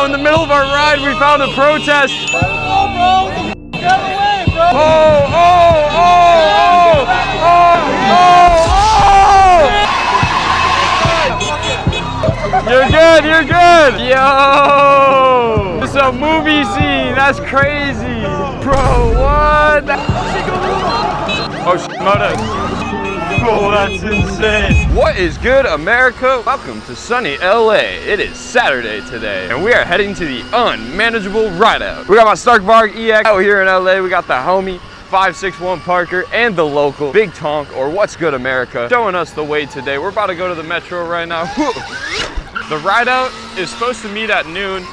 in the middle of our ride, we found a protest. Oh, bro. Get away, bro. Oh, oh, oh, oh, oh, oh. You're good, you're good. Yo, this is a movie scene. That's crazy. Bro, what? Oh, E-Moto. Oh, that's insane. What is good, America? Welcome to sunny LA. It is Saturday today, and we are heading to the unmanageable ride out. We got my Stark Varg EX out here in LA. We got the homie 561 Parker and the local Big Tonk, or What's Good America, showing us the way today. We're about to go to the metro right now. The ride out is supposed to meet at noon.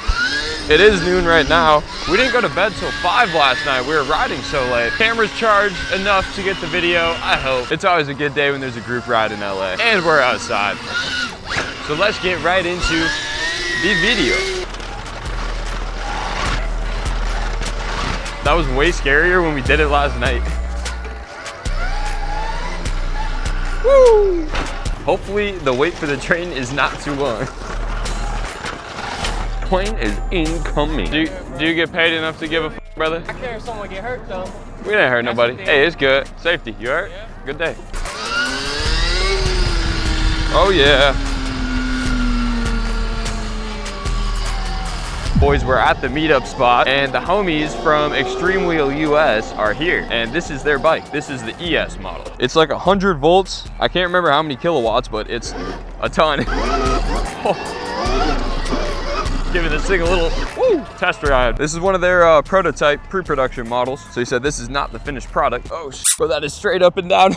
It is noon right now. We didn't go to bed till 5 last night. We were riding so late. Camera's charged enough to get the video, I hope. It's always a good day when there's a group ride in LA. And we're outside. So let's get right into the video. That was way scarier when we did it last night. Woo! Hopefully the wait for the train is not too long. Plane is incoming. Do you get paid enough to give a f, brother? I care if someone get hurt though. We didn't hurt nobody. Hey, it's good. Safety. You hurt? Yeah. Good day. Oh yeah. Boys, we're at the meetup spot, and the homies from Extreme Wheel US are here, and this is their bike. This is the ES model. It's like 100 volts. I can't remember how many kilowatts, but it's a ton. Oh. Giving this thing a little test ride. This is one of their prototype pre-production models. So he said this is not the finished product. Oh, bro, that is straight up and down.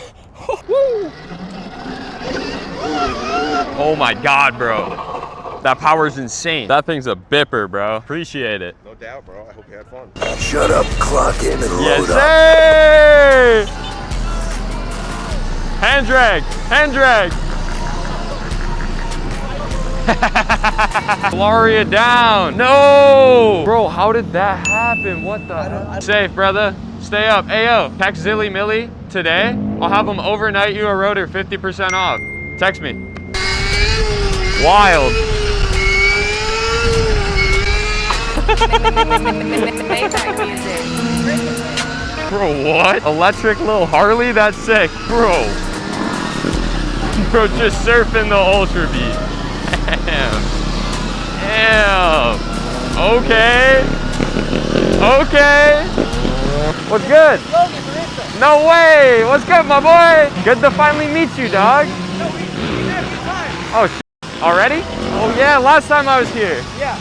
Oh my God, bro. That power is insane. That thing's a bipper, bro. Appreciate it. No doubt, bro. I hope you had fun. Shut up, clock in and Yes, load up. sir! Hand drag, hand drag. Talaria down. No! Bro, how did that happen? What the hell? Safe, brother. Stay up. Ayo, text ZillyMilli today. I'll have them overnight you a rotor 50% off. Text me. Wild. Bro, what? Electric little Harley? That's sick. Bro. Bro, just surfing the UltraBee. Damn. Damn. Okay. Okay. What's good? No way. What's good, my boy? Good to finally meet you, dog. Oh, already? Oh, yeah. Last time I was here. Yeah.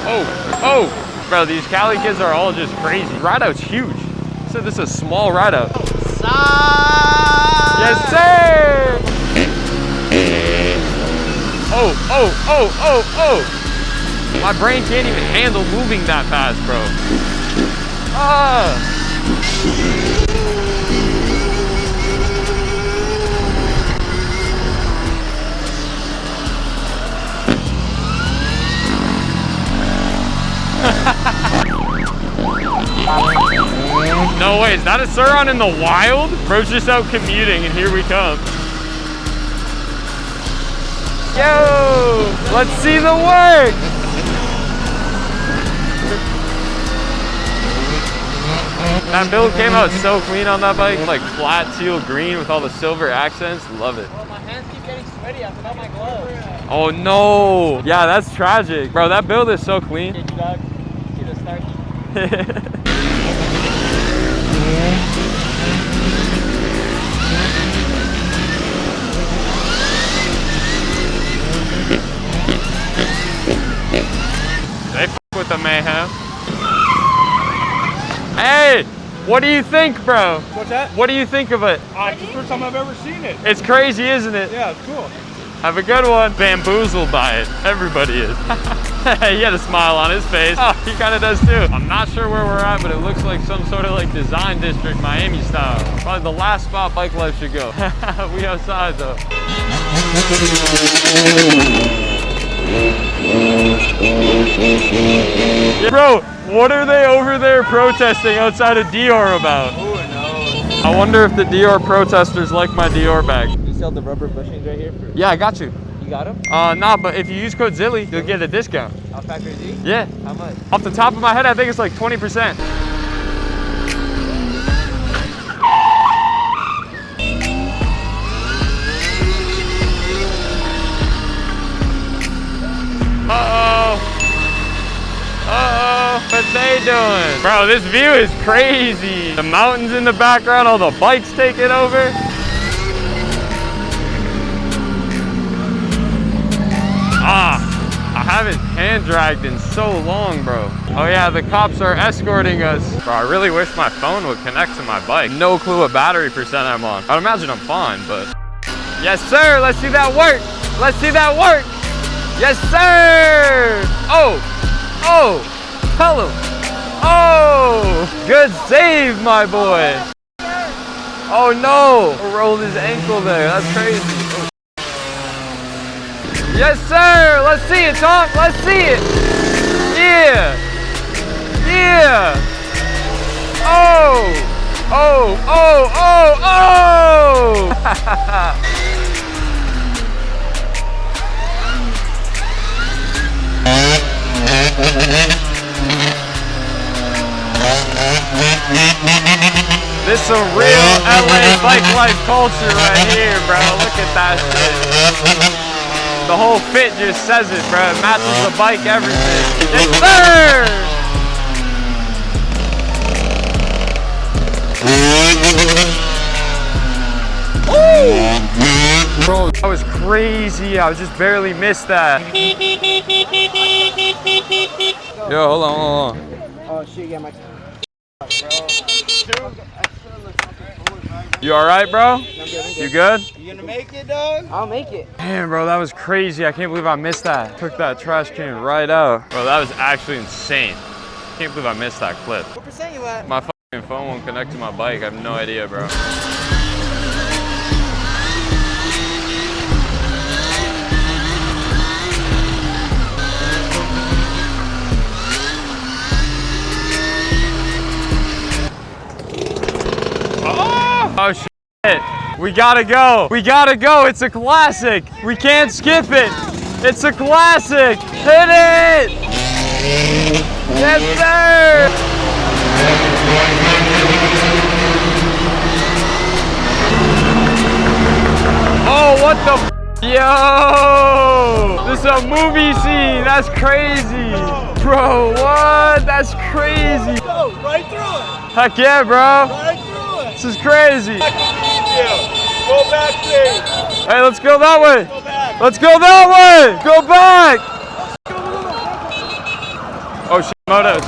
Oh. Oh. Bro, these Cali kids are all just crazy. Ride out's huge. I said this is a small ride out. Yes, sir. Oh, oh, oh, oh, oh. My brain can't even handle moving that fast, bro. Ah. No way, is that a SurRon in the wild? Bro's just out commuting and here we come. Yo, let's see the work. That build came out so clean on that bike, like flat teal green with all the silver accents. Love it. Oh, my hands keep getting sweaty. I forgot my gloves. Oh no. Yeah, that's tragic. Bro, that build is so clean. Did you, dog? See the start? They f with the mayhem. Hey, what do you think, bro? What's that? What do you think of it? It's the first time I've ever seen it. It's crazy, isn't it? Yeah, it's cool. Have a good one. Bamboozled by it. Everybody is. He had a smile on his face. Oh, he kind of does too. I'm not sure where we're at, but it looks like some sort of like design district, Miami style. Probably the last spot bike life should go. We outside though. Bro, what are they over there protesting outside of Dior about? Who knows? I wonder if the Dior protesters like my Dior bag. You sell the rubber bushings right here? Yeah, I got you. You You got him? Nah, but if you use code ZillyMilli, you'll get a discount. On FactoryZ? Yeah. How much? Off the top of my head, I think it's like 20%. What's they doing? Bro, this view is crazy. The mountains in the background, all the bikes taking over. I haven't hand dragged in so long, bro. Oh yeah, the cops are escorting us. Bro, I really wish my phone would connect to my bike. No clue what battery percent I'm on. I'd imagine I'm fine, but. Yes, sir, let's see that work. Let's see that work. Yes, sir. Oh, tell him. Oh, good save, my boy. Oh no, rolled his ankle there. That's crazy. Oh. Yes, sir. Let's see it, Tom. Let's see it. Yeah. Yeah. Oh. This is a real LA bike life culture right here, bro. Look at that shit. The whole fit just says it, bro. It matches the bike, everything. Yes, sir! Ooh! Bro, that was crazy. I just barely missed that. Yo, hold on. Oh shit, yeah, my You alright, bro? You good? You gonna make it, dog? I'll make it. Damn, bro, that was crazy. I can't believe I missed that. Took that trash can right out. Bro, that was actually insane. Can't believe I missed that clip. What percent you at? My fucking phone won't connect to my bike. I have no idea, bro. Oh shit, we gotta go. We gotta go, it's a classic. We can't skip it. It's a classic. Hit it. Yes, sir. Oh, what the Yo, this is a movie scene. That's crazy. Bro, what? That's crazy. Go right through it. Heck yeah, bro. Right through it. This is crazy. Go back, please. Hey, let's go that way. Go back. Let's go that way. Go back. Oh shit, motos.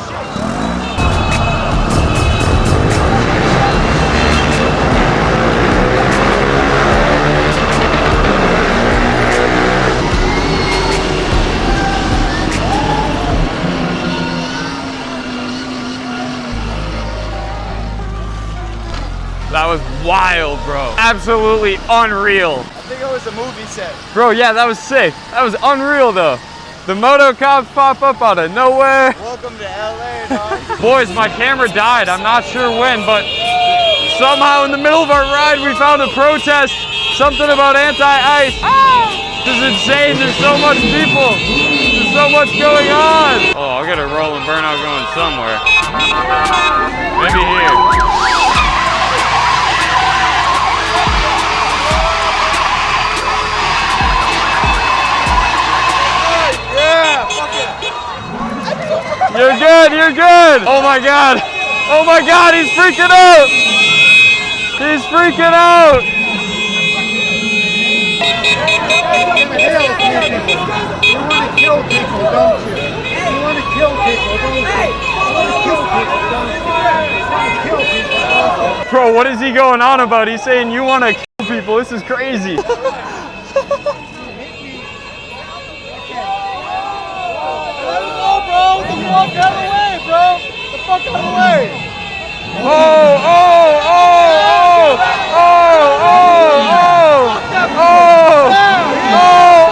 That was wild, bro. Absolutely unreal. I think it was a movie set. Bro, yeah, that was sick. That was unreal, though. The moto cops pop up out of nowhere. Welcome to LA, dog. Boys, my camera died. I'm not sure when, but somehow in the middle of our ride, we found a protest. Something about anti-ice. This is insane. There's so much people. There's so much going on. Oh, I'll get a roll and burnout going somewhere. Maybe here. You're good, you're good. Oh my God. Oh my God, he's freaking out. He's freaking out. You want to kill people, don't you? You want to kill people, don't you? You want to kill people, don't you? You want to kill people, don't you? Bro, what is he going on about? He's saying you want to kill people. This is crazy. Fuck out of the way, bro! The fuck out of the way! Oh, oh, oh, oh, oh, oh, oh,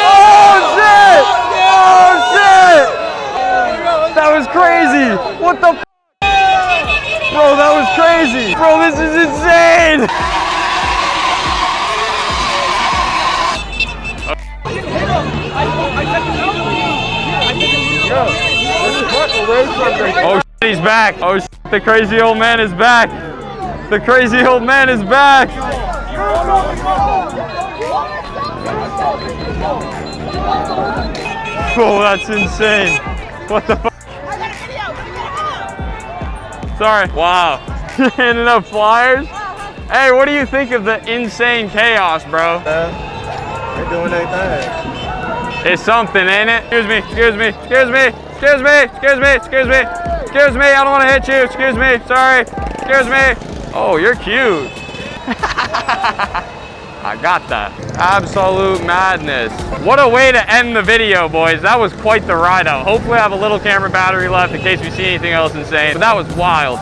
oh, shit! Oh, shit! That was crazy! What the f? Bro, that was crazy! Bro, this is insane! Oh, shit, he's back. Oh, shit, the crazy old man is back. The crazy old man is back. Oh, that's insane. What the fuck? Sorry. Wow. Handing out flyers? Hey, what do you think of the insane chaos, bro? They're doing their thing. It's something, ain't it? Excuse me, excuse me, excuse me, excuse me, excuse me, excuse me, excuse me, I don't want to hit you, excuse me, sorry, excuse me. Oh, you're cute. I got that. Absolute madness. What a way to end the video, boys. That was quite the ride out. Hopefully I have a little camera battery left in case we see anything else insane. But that was wild.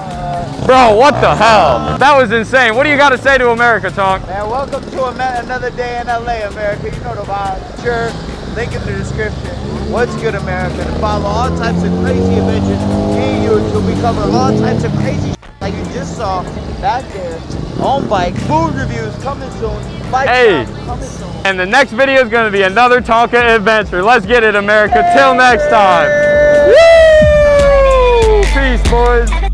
Bro, what the hell? That was insane. What do you got to say to America, Tonk? Man, welcome to another day in LA, America. You know the vibe. Sure, link in the description. What's good, America? To follow all types of crazy adventures in YouTube. We cover all types of crazy like you just saw back there. On bike, food reviews coming soon. Bike coming soon. And the next video is going to be another Tonka adventure. Let's get it, America. Till next time. Woo! Peace, boys.